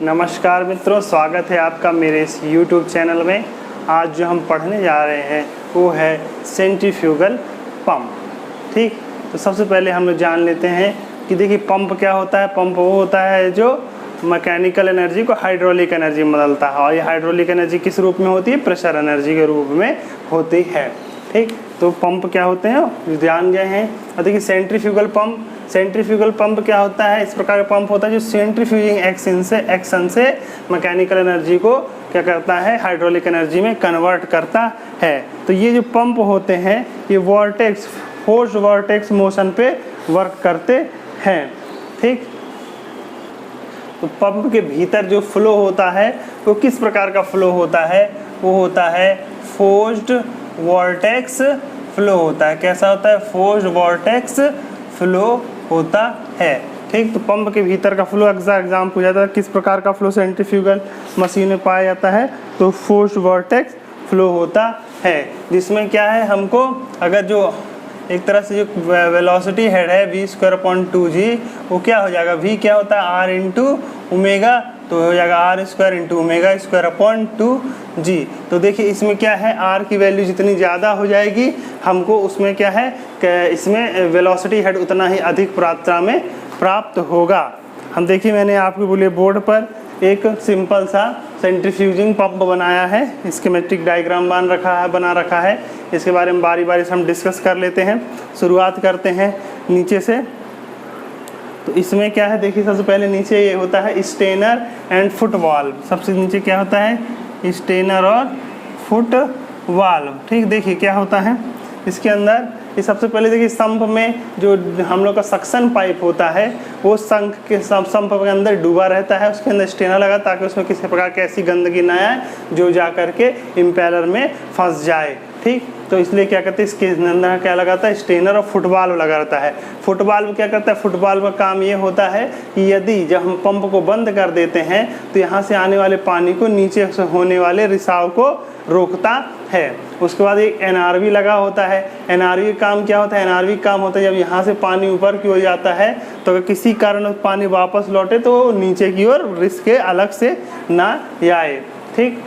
नमस्कार मित्रों, स्वागत है आपका मेरे इस YouTube चैनल में। आज जो हम पढ़ने जा रहे हैं वो है सेंट्रीफ्यूगल पंप। ठीक, तो सबसे पहले हम लोग जान लेते हैं कि देखिए पंप क्या होता है। पंप वो होता है जो मैकेनिकल एनर्जी को हाइड्रोलिक एनर्जी में बदलता है, और ये हाइड्रोलिक एनर्जी किस रूप में होती है? प्रेशर एनर्जी के रूप में होती है। ठीक, तो पंप क्या होते हैं ध्यान गए हैं। और देखिए सेंट्रीफ्यूगल पंप क्या होता है? इस प्रकार का पंप होता है जो सेंट्रीफ्यूजिंग एक्शन से मैकेनिकल एनर्जी को क्या करता है? हाइड्रोलिक एनर्जी में कन्वर्ट करता है। तो ये जो पंप होते हैं ये फोर्स वॉर्टेक्स मोशन पे वर्क करते हैं। ठीक, तो पंप के भीतर जो फ्लो होता है वो किस प्रकार का फ्लो होता है? वो होता है फोर्स्ड वॉर्टेक्स फ्लो होता है। कैसा होता है? फोर्स्ड वॉर्टेक्स फ्लो होता है। ठीक, तो पंप के भीतर का फ्लो एग्जाम पूछा जाता है किस प्रकार का फ्लो सेंट्रीफ्यूगल मशीन में पाया जाता है? तो फोर्स्ड वॉर्टेक्स फ्लो होता है, जिसमें क्या है हमको अगर जो एक तरह से जो वेलोसिटी हेड है v²/2g वो क्या हो जाएगा? v क्या होता है? r इंटू ओमेगा, तो हो जाएगा r² इंटू ओमेगा²/2g। तो देखिए इसमें क्या है, r की वैल्यू जितनी ज़्यादा हो जाएगी हमको उसमें क्या है इसमें वेलोसिटी हेड उतना ही अधिक मात्रा में प्राप्त होगा। हम देखिए मैंने आपको बोले बोर्ड पर एक सिंपल सा सेंट्रीफ्यूजिंग पंप बनाया है, स्कीमेटिक डायग्राम बना रखा है। इसके बारे में बारी बारी से हम डिस्कस कर लेते हैं। शुरुआत करते हैं नीचे से। तो इसमें क्या है देखिए, सबसे पहले नीचे ये होता है स्टेनर एंड फुट वाल्व। सबसे नीचे क्या होता है? स्टेनर और फुट वाल्व। ठीक, देखिए क्या होता है इसके अंदर। ये सबसे पहले देखिए संप में जो हम लोग का सक्शन पाइप होता है वो संप के अंदर डूबा रहता है, उसके अंदर स्टेनर लगा ताकि उसमें किसी प्रकार की ऐसी गंदगी ना आए जो जा करके इम्पेलर में फंस जाए। ठीक, तो इसलिए क्या करते हैं इसके अंदर क्या लगाता है? स्टेनर और फुटवाल्व लगा रहता है। फुटवाल्व क्या करता है? फुटवाल्व का काम ये होता है कि यदि जब हम पंप को बंद कर देते हैं तो यहाँ से आने वाले पानी को नीचे से होने वाले रिसाव को रोकता है। उसके बाद एक NRV लगा होता है। NRV काम क्या होता है? NRV काम होता है जब यहाँ से पानी ऊपर की ओर जाता है तो अगर किसी कारण पानी वापस लौटे तो नीचे की ओर रिस्क के अलग से ना आए। ठीक,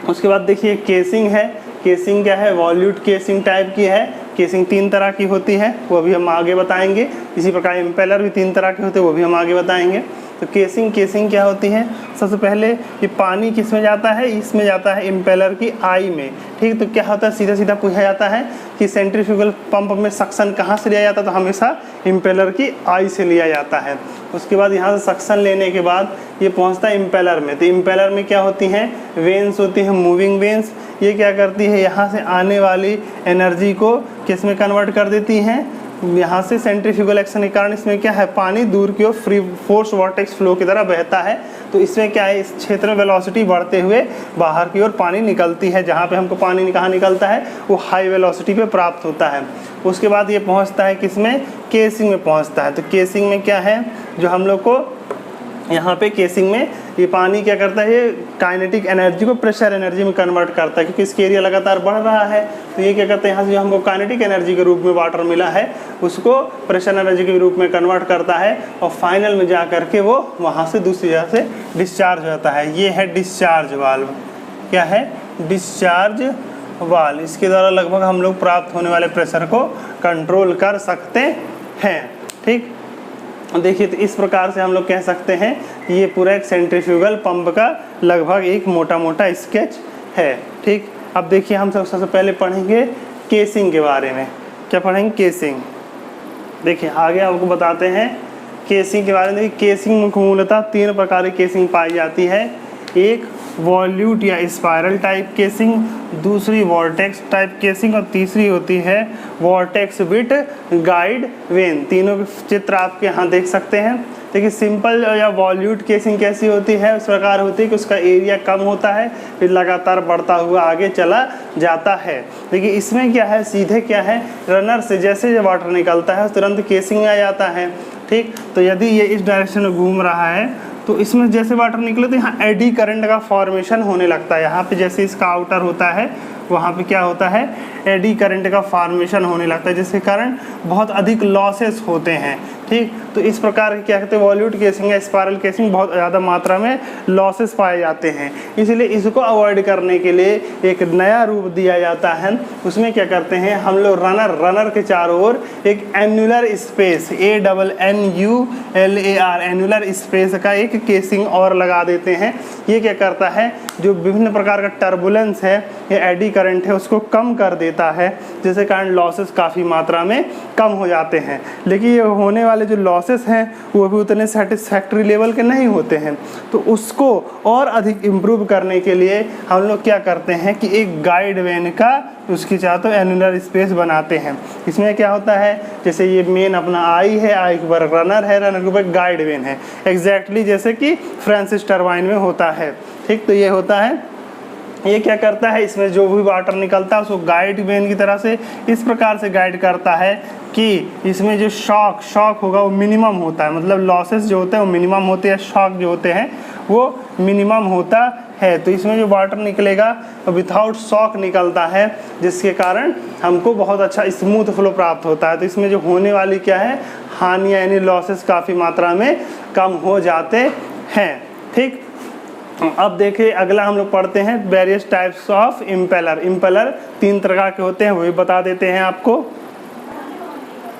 उसके बाद देखिए केसिंग है। केसिंग क्या है? वॉल्यूट केसिंग टाइप की है। केसिंग 3 तरह की होती है, वो भी हम आगे बताएंगे। इसी प्रकार इम्पेलर भी 3 तरह के होते हैं, वो भी हम आगे बताएंगे। तो केसिंग क्या होती है? सबसे पहले ये पानी किस में जाता है? इसमें जाता है इम्पेलर की आई में। ठीक, तो क्या होता है सीधा पूछा जाता है कि सेंट्रीफ्यूगल पंप में सक्शन कहाँ से लिया जाता है? तो हमेशा इम्पेलर की आई से लिया जाता है। उसके बाद यहाँ से सक्शन लेने के बाद ये पहुँचता है इम्पेलर में। तो इम्पेलर में क्या होती हैं? वेन्स होती हैं, मूविंग वेन्स। ये क्या करती है? यहाँ से आने वाली एनर्जी को किस में कन्वर्ट कर देती हैं? यहाँ से सेंट्रीफ्यूगल एक्शन के कारण इसमें क्या है पानी दूर की ओर फ्री फोर्स वॉर्टेक्स फ्लो की तरह बहता है। तो इसमें क्या है इस क्षेत्र में वेलोसिटी बढ़ते हुए बाहर की ओर पानी निकलती है। जहाँ पे हमको पानी कहाँ निकलता है वो हाई वेलोसिटी पे प्राप्त होता है। उसके बाद ये पहुँचता है किसमें? केसिंग में पहुँचता है। तो केसिंग में क्या है जो हम लोग को यहाँ पे केसिंग में ये पानी क्या करता है? ये काइनेटिक एनर्जी को प्रेशर एनर्जी में कन्वर्ट करता है, क्योंकि इसका एरिया लगातार बढ़ रहा है। तो ये क्या करता है यहाँ से जो हमको काइनेटिक एनर्जी के रूप में वाटर मिला है उसको प्रेशर एनर्जी के रूप में कन्वर्ट करता है, और फाइनल में जा करके वो वहाँ से दूसरी जगह से डिस्चार्ज हो जाता है। ये है डिस्चार्ज वाल्व। क्या है? Discharge valve. इसके द्वारा लगभग हम लोग प्राप्त होने वाले प्रेशर को कंट्रोल कर सकते हैं। ठीक, देखिए तो इस प्रकार से हम लोग कह सकते हैं कि ये पूरा एक सेंट्रीफ्यूगल पंप का लगभग एक मोटा स्केच है। ठीक, अब देखिए हम सबसे पहले पढ़ेंगे केसिंग के बारे में। क्या पढ़ेंगे? केसिंग। देखिए आगे आपको बताते हैं केसिंग के बारे में। देखिए केसिंग मूलतः 3 प्रकार की केसिंग पाई जाती है। एक वॉल्यूट या स्पाइरल टाइप केसिंग, दूसरी वॉर्टेक्स टाइप केसिंग, और तीसरी होती है वॉर्टेक्स विथ गाइड वेन। तीनों के चित्र आपके यहाँ देख सकते हैं। देखिए सिंपल या वॉल्यूट केसिंग कैसी होती है? उस प्रकार होती है कि उसका एरिया कम होता है फिर लगातार बढ़ता हुआ आगे चला जाता है। देखिए इसमें क्या है, सीधे क्या है रनर से जैसे वाटर निकलता है तुरंत केसिंग में आ जाता है। ठीक, तो यदि ये इस डायरेक्शन में घूम रहा है तो इसमें जैसे वाटर निकले तो यहाँ एडी करंट का फॉर्मेशन होने लगता है। यहाँ पे जैसे इसका आउटर होता है वहाँ पे क्या होता है, एडी करंट का फॉर्मेशन होने लगता है, जिसके कारण बहुत अधिक लॉसेस होते हैं। ठीक। तो इस प्रकार के क्या कहते हैं वॉल्यूट केसिंग या स्पाइरल केसिंग बहुत ज़्यादा मात्रा में लॉसेस पाए जाते हैं, इसलिए इसको अवॉइड करने के लिए एक नया रूप दिया जाता है। उसमें क्या करते हैं हम लोग रनर के चारों ओर एक annular space ANNULAR annular space का एक केसिंग और लगा देते हैं। ये क्या करता है जो विभिन्न प्रकार का टर्बुलेंस है या एडी करंट है उसको कम कर देता है, जिसके कारण लॉसेस काफ़ी मात्रा में कम हो जाते हैं। लेकिन ये होने वाले जो लॉसेस हैं वो भी उतने सेटिस्फैक्ट्री लेवल के नहीं होते हैं, तो उसको और अधिक इम्प्रूव करने के लिए हम लोग क्या करते हैं कि एक गाइड वेन का उसकी चाहते तो एनुलर स्पेस बनाते हैं। इसमें क्या होता है जैसे ये मेन अपना आई है, आई के ऊपर रनर है, रनर के ऊपर गाइड वेन है, एग्जैक्टली जैसे कि फ्रांसिस टरबाइन में होता है, ठीक। तो ये होता है, ये क्या करता है इसमें जो भी वाटर निकलता है उसको गाइड वेन की तरह से इस प्रकार से गाइड करता है कि इसमें जो शॉक होगा वो मिनिमम होता है, मतलब लॉसेस जो होते हैं वो मिनिमम होते हैं, शॉक जो होते हैं वो मिनिमम होता है। तो इसमें जो वाटर निकलेगा विथआउट शॉक निकलता है, जिसके कारण हमको बहुत अच्छा स्मूथ फ्लो प्राप्त होता है। तो इसमें जो होने वाली क्या है हानि यानी लॉसेस काफ़ी मात्रा में कम हो जाते हैं, ठीक। अब देखिए अगला हम लोग पढ़ते हैं various types of impeller. Impeller 3 तरह के होते हैं, वो भी बता देते हैं आपको।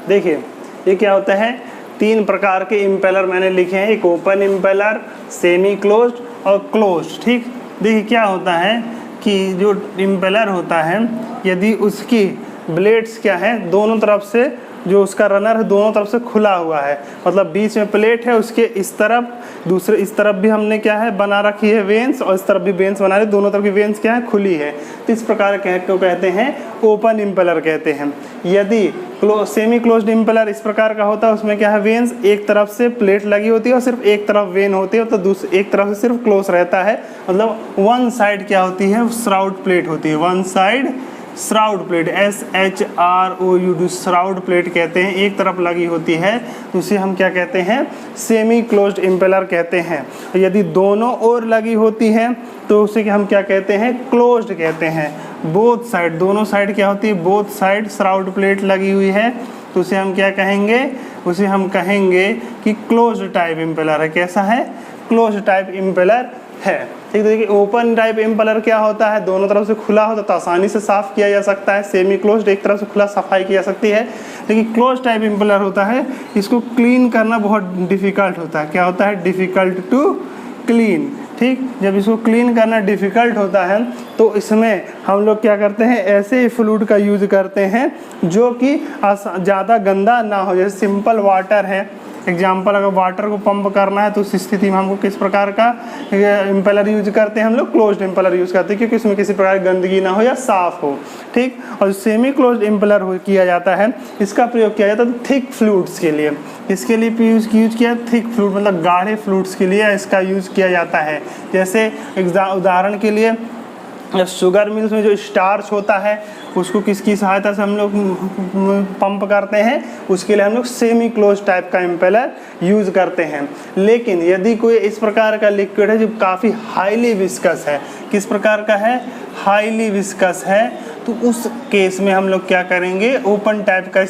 देखिए ये क्या होता है 3 प्रकार के इम्पेलर मैंने लिखे हैं, एक ओपन इम्पेलर, सेमी क्लोज्ड और क्लोज्ड, ठीक। देखिए क्या होता है कि जो इम्पेलर होता है यदि उसकी ब्लेड्स क्या है दोनों तरफ से जो उसका रनर है दोनों तरफ से खुला हुआ है, मतलब बीच में प्लेट है, उसके इस तरफ दूसरे इस तरफ भी हमने क्या है बना रखी है वेंस और इस तरफ भी वेंस बना रही, दोनों तरफ की वेंस क्या है खुली है। तो इस प्रकार को कहते हैं ओपन इम्पेलर कहते हैं। यदि सेमी क्लोज्ड इम्पेलर इस प्रकार का होता है उसमें क्या है वेंस एक तरफ से प्लेट लगी होती है और सिर्फ एक तरफ वेन होती है, तो दूसरी एक तरफ से सिर्फ क्लोज रहता है, मतलब वन साइड क्या होती है श्राउड प्लेट होती है, one side shroud plate SHROUD shroud plate कहते हैं, एक तरफ लगी होती है, तो उसे हम क्या कहते हैं सेमी क्लोज्ड इम्पेलर कहते हैं। यदि दोनों ओर लगी होती है तो उसे हम क्या कहते हैं क्लोज्ड कहते हैं। बोथ साइड दोनों साइड क्या होती है बोथ साइड श्राउड प्लेट लगी हुई है तो उसे हम क्या कहेंगे, उसे हम कहेंगे कि क्लोज्ड टाइप इम्पेलर है। कैसा है क्लोज्ड टाइप इम्पेलर है, ठीक। देखिए ओपन टाइप इम्पेलर क्या होता है दोनों तरफ से खुला होता है तो आसानी से साफ किया जा सकता है, सेमी क्लोज्ड एक तरफ से खुला सफाई की जा सकती है। लेकिन क्लोज टाइप इम्पेलर होता है इसको क्लीन करना बहुत डिफ़िकल्ट होता है, क्या होता है डिफ़िकल्ट टू क्लीन, ठीक। जब इसको क्लीन करना डिफ़िकल्ट होता है तो इसमें हम लोग क्या करते हैं ऐसे फ्लूइड का यूज़ करते हैं जो कि ज़्यादा गंदा ना हो, जैसे सिंपल वाटर है एग्जाम्पल, अगर वाटर को पंप करना है तो उस स्थिति में हमको किस प्रकार का इम्पेलर यूज करते हैं हम लोग क्लोज्ड इम्पेलर यूज़ करते हैं क्योंकि उसमें किसी प्रकार की गंदगी ना हो या साफ़ हो, ठीक। और सेमी क्लोज्ड इम्पेलर किया जाता है इसका प्रयोग किया जाता है थिक फ्लूइड्स के लिए, इसके लिए यूज़ किया थिक फ्लूइड मतलब गाढ़े फ्लूइड्स के लिए इसका यूज़ किया जाता है। जैसे उदाहरण के लिए शुगर मिल्स में जो स्टार्च होता है उसको किसकी सहायता से हम लोग पंप करते हैं, उसके लिए हम लोग सेमी क्लोज टाइप का इम्पेलर यूज़ करते हैं। लेकिन यदि कोई इस प्रकार का लिक्विड है जो काफ़ी हाईली विस्कस है, किस प्रकार का है हाईली विस्कस है, तो उस केस में हम लोग क्या करेंगे ओपन टाइप का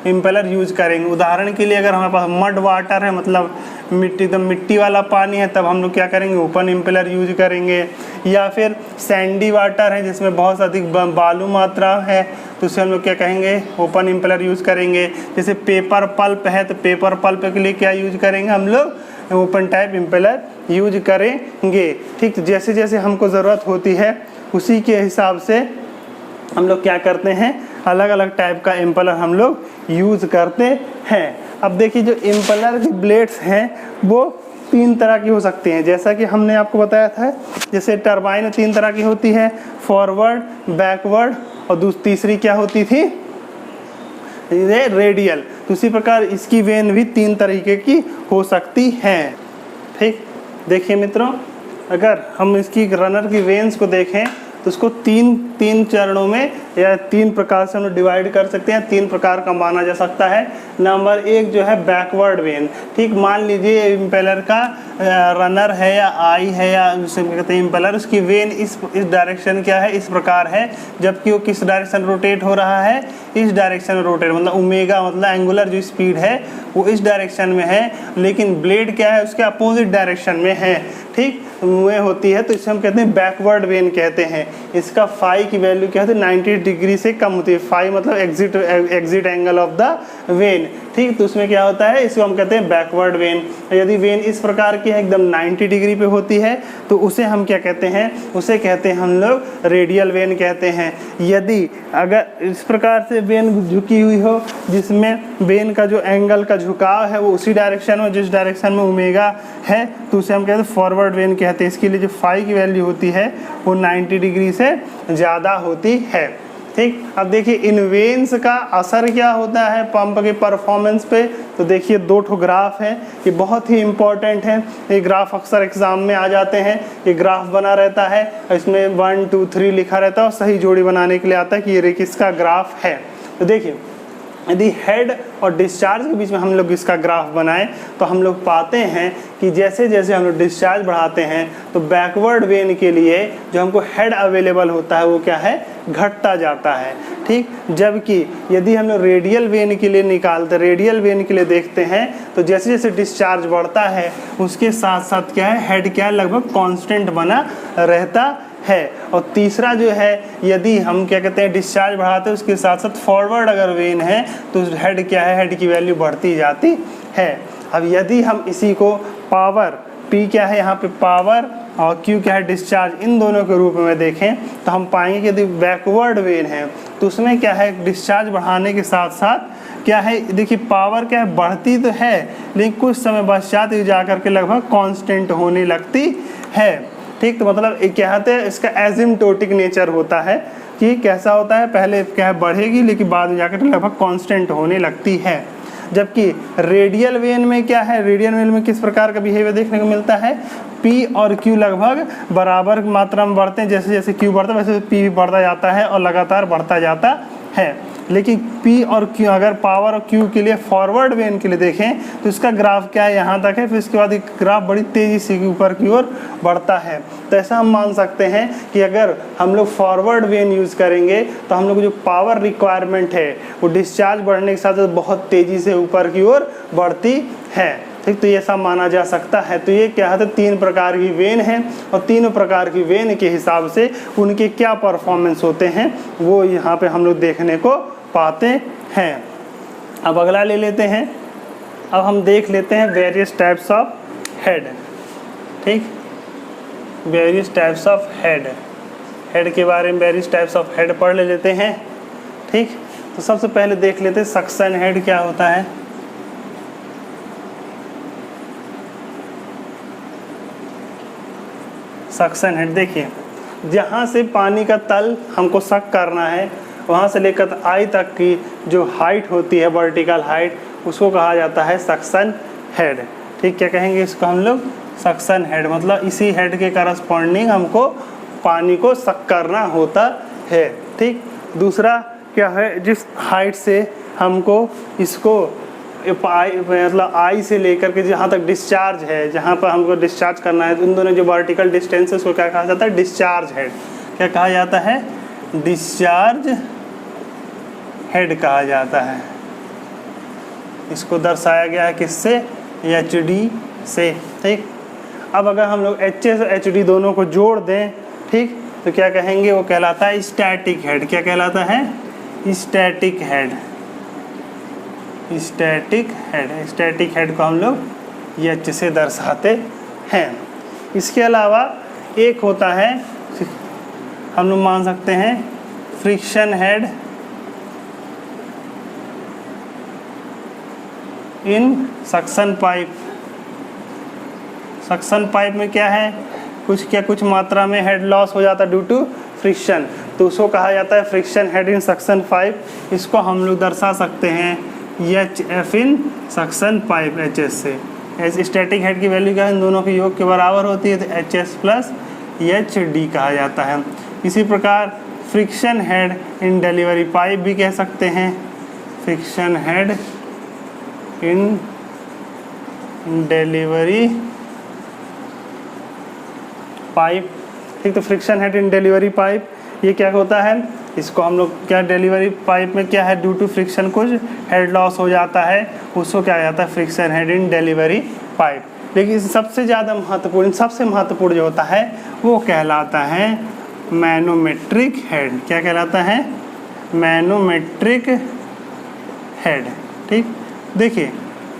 इम्पेलर यूज करेंगे। उदाहरण के लिए अगर हमारे पास मड वाटर है मतलब मिट्टी वाला पानी है तब हम लोग क्या करेंगे ओपन इम्पेलर यूज करेंगे, या फिर सैंडी वाटर है जिसमें बहुत अधिक बालू मात्रा है तो उसे हम लोग क्या कहेंगे ओपन इम्पेलर यूज़ करेंगे। जैसे पेपर पल्प है तो पेपर पल्प के लिए क्या यूज करेंगे हम लोग ओपन टाइप इम्पेलर यूज करेंगे, ठीक। जैसे जैसे हमको ज़रूरत होती है उसी के हिसाब से हम लोग क्या करते हैं अलग अलग टाइप का इम्पेलर हम लोग यूज़ करते हैं। अब देखिए जो इम्पेलर की ब्लेड्स हैं वो 3 तरह की हो सकती हैं, जैसा कि हमने आपको बताया था। जैसे टरबाइन 3 तरह की होती है फॉरवर्ड, बैकवर्ड और तीसरी क्या होती थी रेडियल। तो उसी प्रकार इसकी वेन भी 3 तरीके की हो सकती हैं, ठीक। देखिए मित्रों अगर हम इसकी रनर की वेन्स को देखें तो उसको तीन चरणों में या 3 प्रकार से हम लोग डिवाइड कर सकते हैं, 3 प्रकार का माना जा सकता है। नंबर 1 जो है बैकवर्ड वेन, ठीक, मान लीजिए इम्पेलर का रनर है या आई है या जिसे कहते हैं इम्पेलर, उसकी वेन इस डायरेक्शन क्या है, इस प्रकार है, जबकि वो किस डायरेक्शन रोटेट हो रहा है, इस डायरेक्शन में रोटेट, मतलब ओमेगा मतलब एंगुलर जो स्पीड है वो इस डायरेक्शन में है, लेकिन ब्लेड क्या है उसके अपोजिट डायरेक्शन में है, ठीक, मुँह होती है, तो इसे हम कहते हैं बैकवर्ड वेन कहते हैं। इसका फाई की वैल्यू क्या होती है, 90 डिग्री से कम होती है। फाई मतलब exit angle of the when, ठीक, तो उसमें क्या होता है, इसको हम कहते हैं बैकवर्ड वेन। यदि वेन इस प्रकार की है, एकदम 90 डिग्री पे होती है, तो उसे हम क्या कहते हैं, उसे कहते हैं हम लोग रेडियल वेन कहते हैं। यदि अगर इस प्रकार से वेन झुकी हुई हो, जिसमें वेन का जो एंगल का झुकाव है वो उसी डायरेक्शन में, जिस डायरेक्शन में ओमेगा है, तो उसे हम कहते हैं फॉरवर्ड वेन कहते हैं। इसके लिए जो फाई की वैल्यू होती है वो 90 डिग्री से ज़्यादा होती है, ठीक। अब देखिए इन वेन्स का असर क्या होता है पंप के परफॉर्मेंस पे, तो देखिए 2 ठो ग्राफ है, ये बहुत ही इंपॉर्टेंट है। ये ग्राफ अक्सर एग्जाम में आ जाते हैं, ये ग्राफ बना रहता है, इसमें 1 2 3 लिखा रहता है और सही जोड़ी बनाने के लिए आता है कि ये किसका ग्राफ है। तो देखिए यदि हेड और डिस्चार्ज के बीच में हम लोग इसका ग्राफ बनाएं तो हम लोग पाते हैं कि जैसे जैसे हम लोग डिस्चार्ज बढ़ाते हैं तो बैकवर्ड वेन के लिए जो हमको हेड अवेलेबल होता है वो क्या है, घटता जाता है, ठीक। जबकि यदि हम लोग रेडियल वेन के लिए निकालते, रेडियल वेन के लिए देखते हैं, तो जैसे जैसे डिस्चार्ज बढ़ता है उसके साथ साथ क्या है, हेड क्या है, लगभग कांस्टेंट बना रहता है। और तीसरा जो है, यदि हम क्या कहते हैं डिस्चार्ज बढ़ाते हैं उसके साथ साथ फॉरवर्ड अगर वेन है तो हेड क्या है, हेड की वैल्यू बढ़ती जाती है। अब यदि हम इसी को पावर P क्या है यहाँ पे पावर और Q क्या है डिस्चार्ज, इन दोनों के रूप में देखें तो हम पाएंगे कि यदि बैकवर्ड वेन है तो उसमें क्या है, डिस्चार्ज बढ़ाने के साथ साथ क्या है, देखिए पावर क्या है, बढ़ती तो है लेकिन कुछ समय पश्चात ये जा करके लगभग कांस्टेंट होने लगती है, ठीक। तो मतलब क्या कहते हैं, इसका एसिम्प्टोटिक नेचर होता है कि कैसा होता है, पहले क्या है बढ़ेगी लेकिन बाद में जाकर लगभग कांस्टेंट होने लगती है। जबकि रेडियल वेन में क्या है, रेडियल वेन में किस प्रकार का बिहेवियर देखने को मिलता है, P और Q लगभग बराबर मात्रा में बढ़ते हैं, जैसे जैसे Q बढ़ता है वैसे P भी बढ़ता जाता है और लगातार बढ़ता जाता है। लेकिन P और Q अगर पावर और Q के लिए फॉरवर्ड वेन के लिए देखें तो इसका ग्राफ क्या है, यहाँ तक है, फिर इसके बाद ग्राफ बड़ी तेज़ी से ऊपर की ओर बढ़ता है। तो ऐसा हम मान सकते हैं कि अगर हम लोग फॉरवर्ड वेन यूज़ करेंगे तो हम लोग जो पावर रिक्वायरमेंट है वो डिस्चार्ज बढ़ने के साथ साथ बहुत तेज़ी से ऊपर की ओर बढ़ती है, ठीक। तो ये सब माना जा सकता है। तो ये क्या है, 3 प्रकार की वेन है और तीनों प्रकार की वेन के हिसाब से उनके क्या परफॉर्मेंस होते हैं वो यहाँ पे हम लोग देखने को पाते हैं। अब अगला ले लेते हैं, अब हम देख लेते हैं वेरियस टाइप्स ऑफ हेड, ठीक, various types of head, head के बारे में वेरियस टाइप्स ऑफ हेड पढ़ लेते हैं, ठीक। तो सबसे पहले देख लेते हैं सक्शन हेड क्या होता है। सक्शन हेड देखिए, जहाँ से पानी का तल हमको सक करना है वहाँ से लेकर आई तक की जो हाइट होती है, वर्टिकल हाइट, उसको कहा जाता है सक्शन हेड, ठीक। क्या कहेंगे इसको हम लोग, सक्शन हेड, मतलब इसी हेड के करस्पॉन्डिंग हमको पानी को सक करना होता है, ठीक। दूसरा क्या है, जिस हाइट से हमको इसको मतलब आई से लेकर के जहाँ तक डिस्चार्ज है, जहाँ पर हमको डिस्चार्ज करना है, उन दोनों जो वर्टिकल डिस्टेंस है उसको क्या कहा जाता है, डिस्चार्ज हेड। क्या कहा जाता है, डिस्चार्ज हेड कहा जाता है। इसको दर्शाया गया है किससे, HD से, ठीक। अब अगर हम लोग HS और HD दोनों को जोड़ दें, ठीक, तो क्या कहेंगे, वो कहलाता है स्टैटिक हेड। क्या कहलाता है, static head, static head. Static head को हम लोग H से दर्शाते हैं। इसके अलावा एक होता है, हम लोग मान सकते हैं friction head in suction pipe. Suction pipe में क्या है, कुछ मात्रा में हेड लॉस हो जाता है ड्यू टू फ्रिक्शन, तो उसको कहा जाता है friction head in suction pipe. इसको हम लोग दर्शा सकते हैं HF इन सक्शन पाइप, HS से। स्टैटिक हेड की वैल्यू क्या है, इन दोनों के योग के बराबर होती है, तो HS प्लस HD कहा जाता है। इसी प्रकार friction head in delivery pipe भी कह सकते हैं, friction head in delivery pipe. ठीक, तो friction head in delivery pipe ये क्या होता है, इसको हम लोग क्या डिलीवरी पाइप में क्या है, ड्यू टू फ्रिक्शन कुछ हेड लॉस हो जाता है, उसको क्या जाता है friction head in delivery pipe. लेकिन सबसे ज़्यादा महत्वपूर्ण, सबसे महत्वपूर्ण जो होता है वो कहलाता है मैनोमेट्रिक हेड। क्या कहलाता है, मैनोमेट्रिक हेड। ठीक, देखिए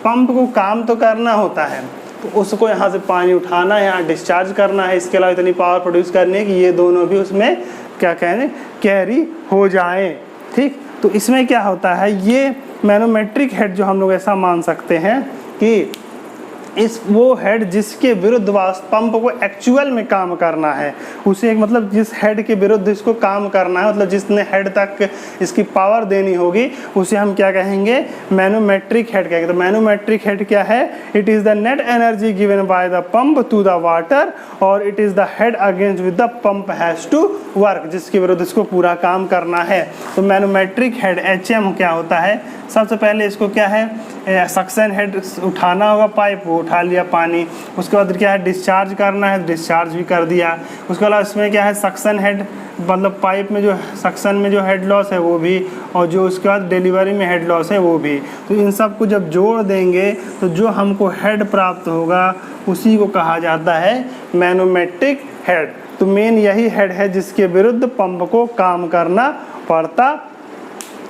पंप को काम तो करना होता है, तो उसको यहाँ से पानी उठाना है, यहाँ डिस्चार्ज करना है, इसके अलावा इतनी पावर प्रोड्यूस करनी है कि ये दोनों भी उसमें क्या कहें कैरी हो जाए। ठीक, तो इसमें क्या होता है, ये मैनोमेट्रिक हेड जो हम लोग ऐसा मान सकते हैं कि इस वो हेड जिसके विरुद्ध पंप को एक्चुअल में काम करना है, उसे मतलब जिस हेड के विरुद्ध इसको काम करना है, मतलब जिसने हेड तक इसकी पावर देनी होगी, उसे हम क्या कहेंगे, मैनोमेट्रिक हेड कहेंगे। तो मैनोमेट्रिक हेड क्या है, it is the net energy given by the pump to the water और it is the head against with the pump has to work, जिसके विरुद्ध इसको पूरा काम करना है। तो मैनोमेट्रिक हेड HM क्या होता है, सबसे पहले इसको क्या है, सक्शन हेड उठाना होगा, पाइप वो उठा लिया पानी, उसके बाद क्या है डिस्चार्ज करना है, डिस्चार्ज भी कर दिया। उसके अलावा इसमें क्या है सक्शन हेड, मतलब पाइप में जो सक्शन में जो हेड लॉस है वो भी, और जो उसके बाद डिलीवरी में हेड लॉस है वो भी। तो इन सब को जब जोड़ देंगे तो जो हमको हेड प्राप्त होगा उसी को कहा जाता है मैनोमेट्रिक हेड। तो मेन यही हेड है जिसके विरुद्ध पंप को काम करना पड़ता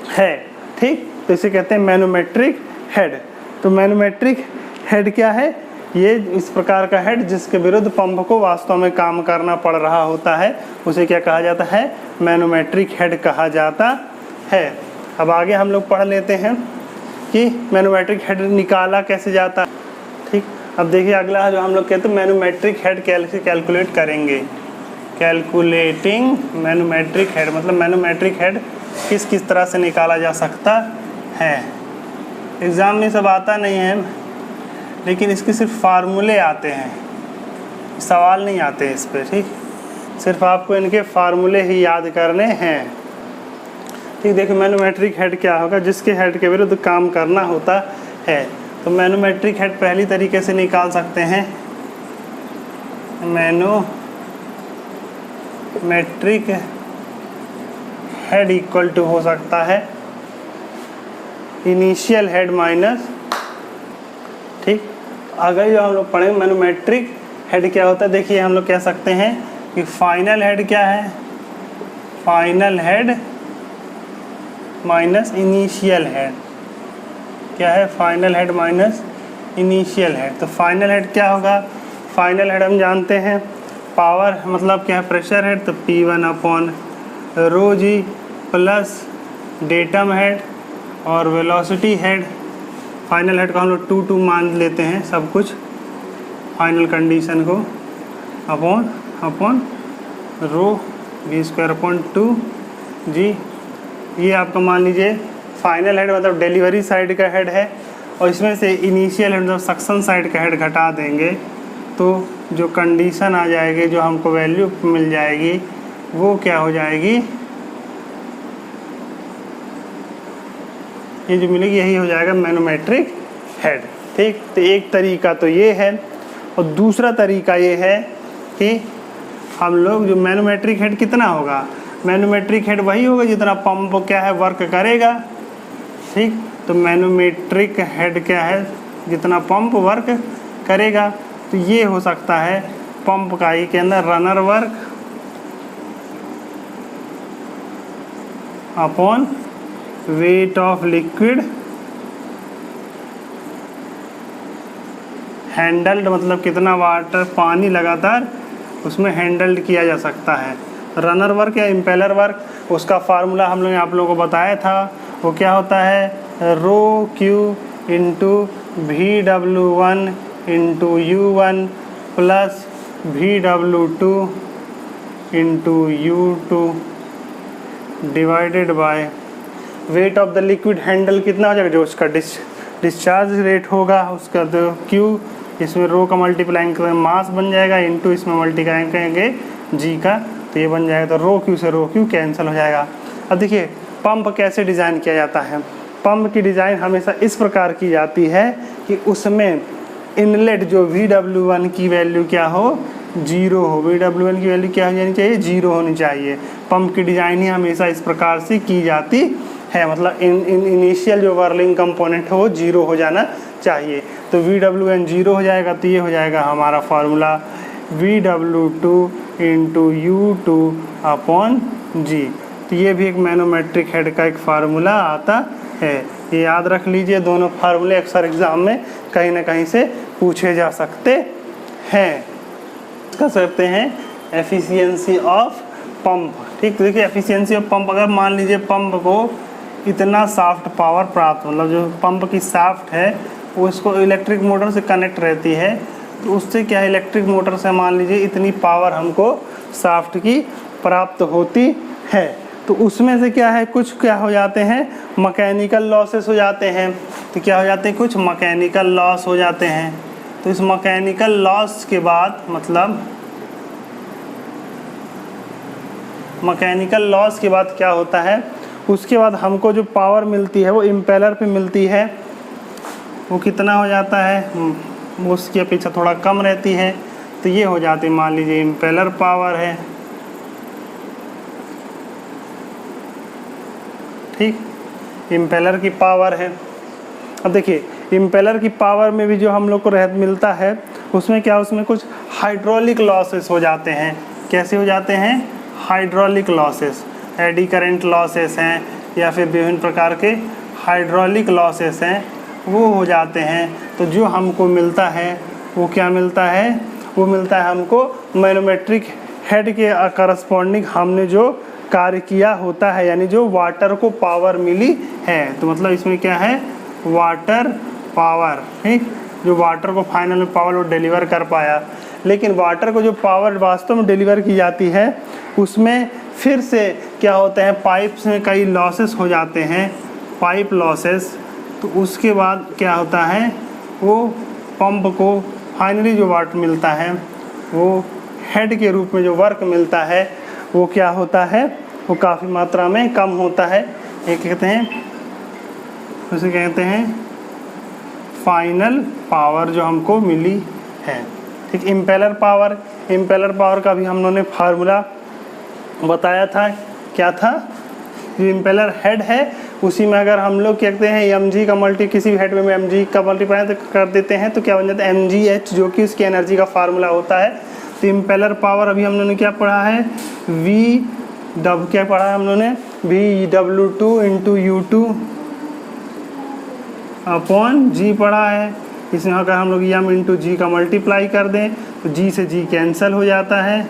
है। ठीक, तो इसे कहते हैं मैनोमेट्रिक हेड। तो मैनोमेट्रिक हेड क्या है, ये इस प्रकार का हेड जिसके विरुद्ध पंप को वास्तव में काम करना पड़ रहा होता है, उसे क्या कहा जाता है, मैनोमेट्रिक हेड कहा जाता है। अब आगे हम लोग पढ़ लेते हैं कि मैनोमेट्रिक हेड निकाला कैसे जाता है। ठीक, अब देखिए अगला जो हम लोग कहते हैं मैनोमेट्रिक हेड कैसे कैलकुलेट करेंगे, कैलकुलेटिंग मैनोमेट्रिक हेड, मतलब मैनोमेट्रिक हेड किस किस तरह से निकाला जा सकता है। एग्ज़ाम में सब आता नहीं है, लेकिन इसके सिर्फ फार्मूले आते हैं, सवाल नहीं आते इस पर। ठीक, सिर्फ आपको इनके फार्मूले ही याद करने हैं। ठीक, देखिए मैनोमेट्रिक हेड क्या होगा, जिसके हेड के विरुद्ध काम करना होता है। तो मैनोमेट्रिक हेड पहली तरीके से निकाल सकते हैं, मैनोमेट्रिक हेड इक्वल टू हो सकता है इनिशियल हेड माइनस। ठीक, अगर जो हम लोग पढ़ेंगे मैनोमेट्रिक हेड क्या होता है, देखिए हम लोग कह सकते हैं कि फाइनल हेड क्या है, final head minus initial head. क्या है, final head minus initial head. तो फाइनल हेड क्या होगा, फाइनल हेड हम जानते हैं पावर मतलब क्या है, प्रेशर हेड, तो P1 अपॉन रो जी प्लस डेटम हेड और वेलोसिटी हेड। फाइनल हेड को हम लोग 2 मान लेते हैं सब कुछ, फाइनल कंडीशन को, upon rho V² upon 2G। ये आपका मान लीजिए फाइनल हेड मतलब डिलीवरी साइड का हेड है, और इसमें से इनिशियल हेड मतलब सक्शन साइड का हेड घटा देंगे तो जो कंडीशन आ जाएगी, जो हमको वैल्यू मिल जाएगी वो क्या हो जाएगी, ये जो मिलेगी यही हो जाएगा मैनोमेट्रिक हेड। ठीक, तो एक तरीका तो ये है, और दूसरा तरीका ये है कि हम लोग जो मैनोमेट्रिक हेड कितना होगा, मैनोमेट्रिक हेड वही होगा जितना पंप क्या है वर्क करेगा। ठीक, तो मैनोमेट्रिक हेड क्या है, जितना पंप वर्क करेगा। तो ये हो सकता है पंप का ही के अंदर runner work upon weight of liquid handled, मतलब कितना वाटर पानी लगातार उसमें हैंडल्ड किया जा सकता है। रनर वर्क या इम्पेलर वर्क, उसका फार्मूला हम लोग आप लोगों को बताया था, वो क्या होता है, rho Q into VW1 into U1 plus VW2 into U2 divided by weight of the liquid handle कितना हो जाएगा, जो उसका डिस्चार्ज रेट होगा उसका, तो Q इसमें रो का मल्टीप्लाइंग करेंगे मास बन जाएगा, इंटू इसमें मल्टीप्लाइंग करेंगे G का तो ये बन जाएगा, तो रो क्यू से रो क्यू कैंसिल हो जाएगा। अब देखिए पंप कैसे डिज़ाइन किया जाता है। पंप की डिज़ाइन हमेशा इस प्रकार की जाती है कि उसमें इनलेट जो VW1 की वैल्यू क्या हो, 0 हो। VW1 की वैल्यू क्या हो जानी चाहिए, 0 होनी चाहिए। पंप की डिज़ाइन ही हमेशा इस प्रकार से की जाती है, मतलब इनिशियल जो वर्लिंग कंपोनेंट है वो 0 हो जाना चाहिए। तो VW1 0 हो जाएगा, तो ये हो जाएगा हमारा फार्मूला VW2 इंटू U2/G। तो ये भी एक मैनोमेट्रिक हेड का एक फार्मूला आता है, ये याद रख लीजिए। दोनों फार्मूले अक्सर एग्जाम में कहीं ना कहीं से पूछे जा सकते हैं। कर सकते हैं एफिशिएंसी ऑफ पंप। ठीक, तो देखिए एफिशिएंसी ऑफ पंप, अगर मान लीजिए पंप को इतना साफ्ट पावर प्राप्त, मतलब जो पंप की साफ्ट है वो इसको इलेक्ट्रिक मोटर से कनेक्ट रहती है, तो उससे क्या है, इलेक्ट्रिक मोटर से मान लीजिए इतनी पावर हमको साफ्ट की प्राप्त होती है, तो उसमें से क्या है, कुछ क्या हो जाते हैं, मैकेनिकल लॉसेस हो जाते हैं। तो क्या हो जाते हैं, कुछ मैकेनिकल लॉस हो जाते हैं। तो इस मैकेनिकल लॉस के बाद, मतलब मैकेनिकल लॉस के बाद क्या होता है, उसके बाद हमको जो पावर मिलती है वो इम्पेलर पे मिलती है, वो कितना हो जाता है, उसकी अपेक्षा थोड़ा कम रहती है। तो ये हो जाती है, मान लीजिए इम्पेलर पावर है। ठीक, इम्पेलर की पावर है। अब देखिए इम्पेलर की पावर में भी जो हम लोग को रहत मिलता है, उसमें क्या, उसमें कुछ हाइड्रोलिक लॉसेस हो जाते हैं। कैसे हो जाते हैं, hydraulic losses, eddy current losses हैं, या फिर विभिन्न प्रकार के हाइड्रोलिक लॉसेस हैं, वो हो जाते हैं। तो जो हमको मिलता है वो क्या मिलता है, वो मिलता है हमको मैनोमेट्रिक हेड के करस्पॉन्डिंग हमने जो कार्य किया होता है, यानी जो वाटर को पावर मिली है। तो मतलब इसमें क्या है, वाटर पावर। ठीक, जो वाटर को फाइनल में पावर वो डिलीवर कर पाया। लेकिन वाटर को जो पावर वास्तव में डिलीवर की जाती है, उसमें फिर से क्या होते हैं, पाइप्स में कई लॉसेस हो जाते हैं, पाइप लॉसेस। तो उसके बाद क्या होता है, वो पंप को फाइनली जो वाटर मिलता है, वो हेड के रूप में जो वर्क मिलता है, वो क्या होता है, वो काफ़ी मात्रा में कम होता है। ये कहते हैं, उसे कहते हैं फाइनल पावर जो हमको मिली है। ठीक, इम्पेलर पावर, इम्पेलर पावर का भी हम लोगों ने फार्मूला बताया था। क्या था, जो इम्पेलर हेड है उसी में अगर हम लोग कहते हैं mg का मल्टी, किसी भी हेड में mg का मल्टीप्लाई कर देते हैं तो क्या बन जाता है mgh, जो कि उसकी एनर्जी का फार्मूला होता है। तो इम्पेलर पावर अभी हम लोगों ने क्या पढ़ा है, क्या पढ़ा है हम लोगों ने, VW2 इंटू U2/G पढ़ा है। इसमें अगर हम लोग m इंटू जी का मल्टीप्लाई कर दें तो g से g कैंसिल हो जाता है।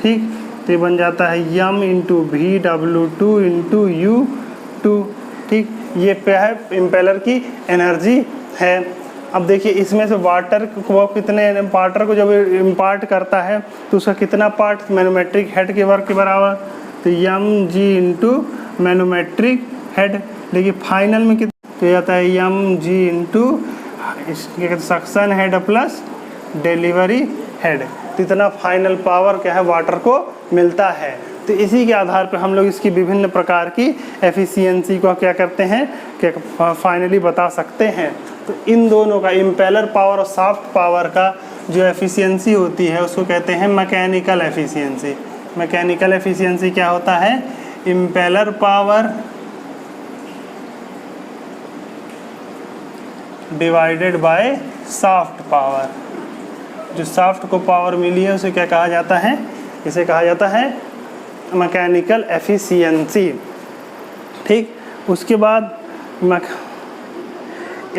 ठीक, तो ये बन जाता है m into VW2 into U2। ठीक, ये पे है इम्पेलर की एनर्जी है। अब देखिए इसमें से वाटर को कितने, वाटर को जब इम्पार्ट करता है तो उसका कितना पार्ट मैनोमेट्रिक हेड के वर्क के बराबर, तो mg इंटू मैनोमेट्रिक हेड। लेकिन फाइनल में कितना तो जाता है mg into suction head plus delivery head. तो इतना फाइनल पावर क्या है, वाटर को मिलता है। तो इसी के आधार पर हम लोग इसकी विभिन्न प्रकार की एफिशिएंसी को क्या करते हैं, क्या फाइनली बता सकते हैं। तो इन दोनों का, इम्पेलर पावर और सॉफ्ट पावर का जो एफिशिएंसी होती है उसको कहते हैं मैकेनिकल एफिशिएंसी। मैकेनिकल एफिशिएंसी क्या होता है, impeller power divided by soft power. जो सॉफ्ट को पावर मिली है उसे क्या कहा जाता है, इसे कहा जाता है मैकेनिकल एफिशिएंसी। ठीक, उसके बाद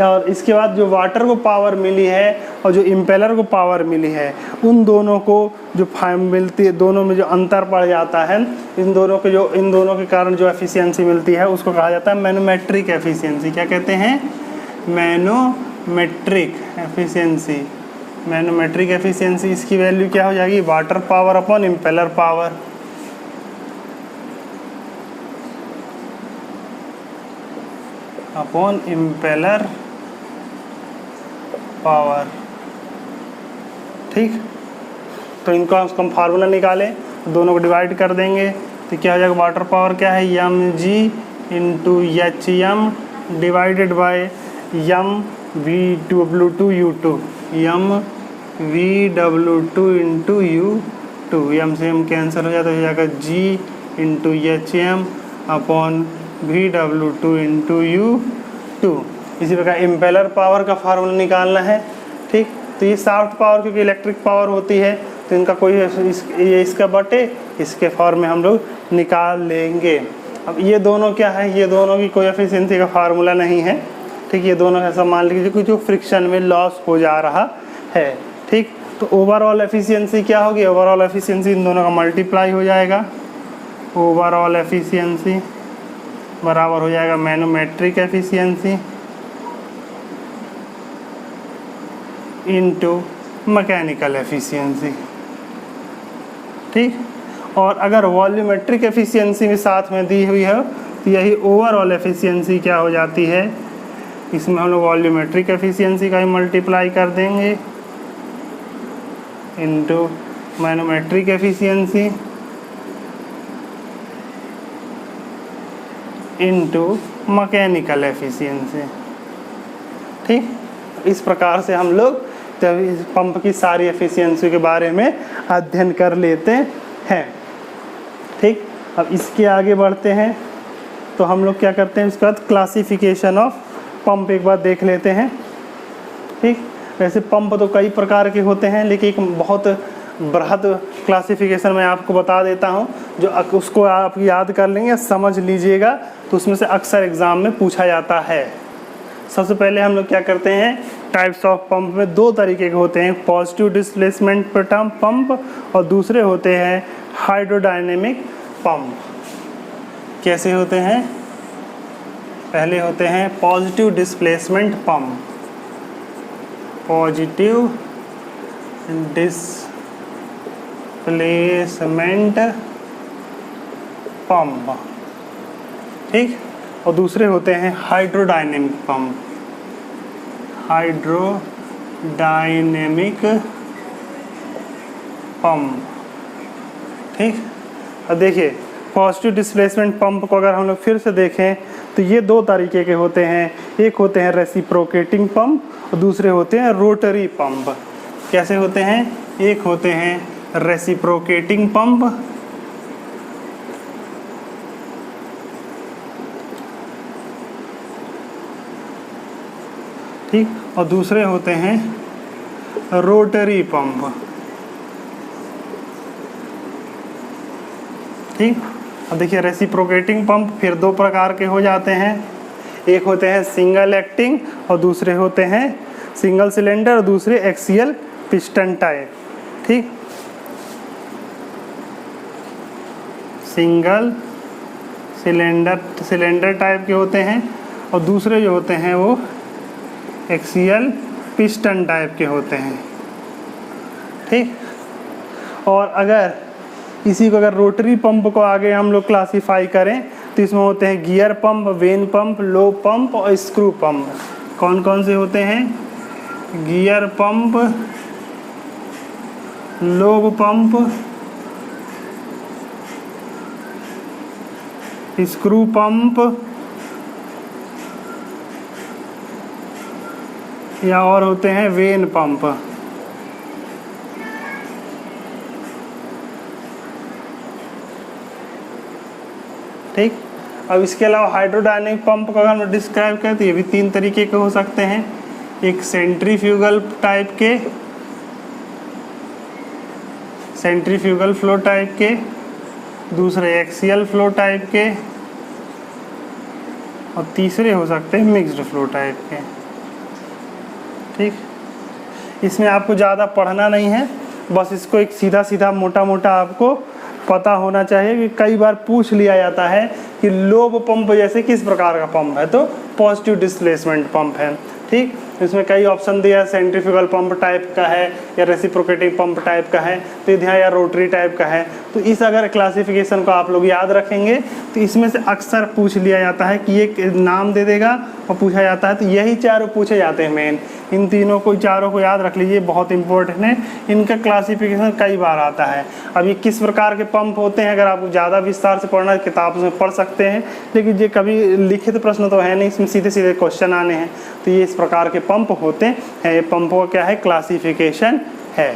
और इसके बाद जो वाटर को पावर मिली है और जो इम्पेलर को पावर मिली है, उन दोनों को जो मिलती है, दोनों में जो अंतर पड़ जाता है, इन दोनों के कारण जो एफिशिएंसी मिलती है उसको कहा जाता है मैनोमेट्रिक एफिशिएंसी। क्या कहते हैं, मैनोमेट्रिक एफिशिएंसी। मैनोमेट्रिक एफिशिएंसी, इसकी वैल्यू क्या हो जाएगी, water power upon impeller power. Upon impeller power. ठीक, तो इनको हम फार्मूला निकालें दोनों को डिवाइड कर देंगे तो क्या हो जाएगा, वाटर पावर क्या है mg into HM divided by mVW2U2 mVW2 into U2, m से m कैंसिल हो जाता है, हो जाएगा g into HM upon VW2 into U2। इसी प्रकार इम्पेलर पावर का फार्मूला निकालना है, ठीक। तो ये सॉफ्ट पावर क्योंकि इलेक्ट्रिक पावर होती है तो इनका कोई ये इसका बटे इसके फॉर्म में हम लोग निकाल लेंगे। अब ये दोनों क्या है, ये दोनों की कोई एफिशिएंसी का फार्मूला नहीं है, ठीक। ये दोनों ऐसा मान लीजिए कि जो फ्रिक्शन में लॉस हो जा रहा है, ठीक। तो ओवरऑल एफिशिएंसी क्या होगी, ओवरऑल एफिशिएंसी इन दोनों का मल्टीप्लाई हो जाएगा, ओवरऑल एफिशिएंसी बराबर हो जाएगा manometric efficiency into mechanical efficiency, ठीक। और अगर वॉल्यूमेट्रिक एफिशिएंसी भी साथ में दी हुई है तो यही ओवरऑल एफिशिएंसी क्या हो जाती है, इसमें हम लोग वॉल्यूमेट्रिक एफिशिएंसी का ही मल्टीप्लाई कर देंगे into manometric efficiency into mechanical efficiency, ठीक। इस प्रकार से हम लोग पंप की सारी एफिशिएंसी के बारे में अध्ययन कर लेते हैं, ठीक। अब इसके आगे बढ़ते हैं तो हम लोग क्या करते हैं, इसके बाद क्लासिफिकेशन ऑफ पंप एक बार देख लेते हैं, ठीक। वैसे पंप तो कई प्रकार के होते हैं लेकिन एक बहुत बृहद क्लासिफिकेशन मैं आपको बता देता हूं, जो उसको आप याद कर लेंगे, समझ लीजिएगा, तो उसमें से अक्सर एग्ज़ाम में पूछा जाता है। सबसे पहले हम लोग क्या करते हैं, टाइप्स ऑफ पंप में दो तरीके के होते हैं, पॉजिटिव डिस्प्लेसमेंट पंप और दूसरे होते हैं हाइड्रोडायनेमिक पंप। कैसे होते हैं, पहले होते हैं positive displacement pump, positive displacement pump, ठीक। और दूसरे होते हैं हाइड्रोडायनेमिक पंप, हाइड्रोडायनेमिक पंप, ठीक। अब देखिए पॉजिटिव डिस्प्लेसमेंट पंप को अगर हम लोग फिर से देखें तो ये दो तरीके के होते हैं, एक होते हैं रेसिप्रोकेटिंग पंप और दूसरे होते हैं रोटरी पंप। कैसे होते हैं, एक होते हैं रेसिप्रोकेटिंग पंप, ठीक, और दूसरे होते हैं रोटरी पंप, ठीक। अब देखिए रेसिप्रोकेटिंग पंप फिर दो प्रकार के हो जाते हैं, एक होते हैं सिंगल एक्टिंग और दूसरे होते हैं सिंगल सिलेंडर और दूसरे एक्सियल पिस्टन टाइप, ठीक। सिंगल सिलेंडर टाइप के होते हैं और दूसरे जो होते हैं वो एक्सियल पिस्टन टाइप के होते हैं, ठीक। और अगर इसी को अगर रोटरी पंप को आगे हम लोग क्लासीफाई करें तो इसमें होते हैं gear pump, when pump, low pump और स्क्रू पंप। कौन कौन से होते हैं, gear pump, lobe pump, screw pump या और होते हैं वेन पंप, ठीक। अब इसके अलावा हाइड्रोडायनेमिक पंप को अगर हम डिस्क्राइब करें तो ये भी तीन तरीके के हो सकते हैं, एक सेंट्रीफ्यूगल टाइप के, सेंट्रीफ्यूगल फ्लो टाइप के, दूसरे एक्सियल फ्लो टाइप के और तीसरे हो सकते हैं मिक्स्ड फ्लो टाइप के, ठीक। इसमें आपको ज़्यादा पढ़ना नहीं है, बस इसको एक सीधा सीधा मोटा मोटा आपको पता होना चाहिए कि कई बार पूछ लिया जाता है कि लोब पंप जैसे किस प्रकार का पंप है, तो पॉजिटिव डिस्प्लेसमेंट पंप है, ठीक। इसमें कई ऑप्शन दिया है, सेंट्रीफ्यूगल पंप टाइप का है या रेसिप्रोकेटिंग पंप टाइप का है, तो ध्यान या रोटरी टाइप का है। तो इस अगर क्लासिफिकेशन को आप लोग याद रखेंगे तो इसमें से अक्सर पूछ लिया जाता है कि ये नाम दे देगा और पूछा जाता है, तो यही चारों पूछे जाते हैं मेन। इन तीनों को चारों को याद रख लीजिए, बहुत इंपॉर्टेंट है। इनका क्लासिफिकेशन कई बार आता है। अब ये किस प्रकार के पंप होते हैं, अगर आपको ज़्यादा विस्तार से पढ़ना है किताब में पढ़ सकते हैं, लेकिन ये कभी लिखित प्रश्न तो है नहीं, इसमें सीधे सीधे क्वेश्चन आने हैं। तो ये इस प्रकार के पंप होते हैं। ये पंपों का क्या है, क्लासिफिकेशन है।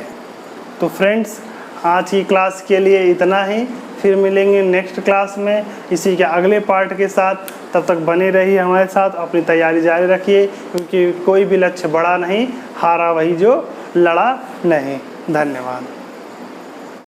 तो फ्रेंड्स, आज की क्लास के लिए इतना ही। फिर मिलेंगे नेक्स्ट क्लास में इसी के अगले पार्ट के साथ। तब तक बने रहिए हमारे साथ, अपनी तैयारी जारी रखिए, क्योंकि कोई भी लक्ष्य बड़ा नहीं, हारा वही जो लड़ा नहीं। धन्यवाद।